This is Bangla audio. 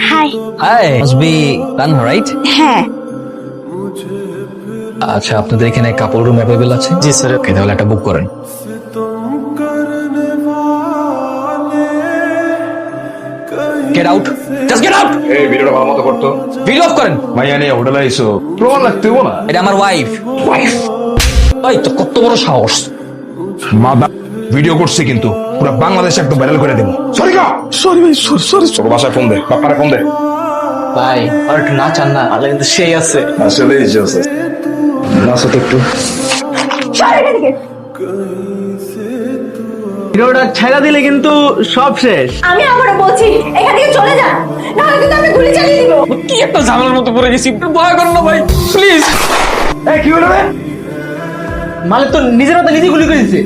High. Hi, must be Tanha, right? হ্যাঁ, আচ্ছা, আপনাদের এখানে কাপল রুম অ্যাভেলেবল আছে? জি স্যার। ওকে, তাহলে একটা বুক করেন। Get out, just get out. এই ভিডিওটা ভালো মতো করতো। ভিডিও অফ করেন। মাইয়া নিয়ে হোটেলে আইসো, প্রমাণ লাগতে হবো না? এটা আমার ওয়াইফ। ওয়াইফ? ওই তো কত বড় সাহস! মাদা ভিডিও করছে কিন্তু পুরো বাংলাদেশ একদম ভাইরাল করে দেবো। সরি গা, সরি ভাই, সরি। তোর বাসায় ফোন দে, বাপ্পারে ফোন দে। ভাই আর একটু না চান না, আলে কিন্তু সেই আছে। আসলে নাচো তো একটু। ভিডিওটা ছেড়া দিলে কিন্তু সব শেষ। আমি আবারও বলছি এখান থেকে চলে যান, নাহলে কিন্তু আমি গুলি চালিয়ে দিব। কি একটা ঝামেলার মতো পড়ে গেছি, দয়া করুন না ভাই, প্লিজ। এই কি হলো রে? মালিক তো নিজের হাতে নিজে গুলি করে দিছে।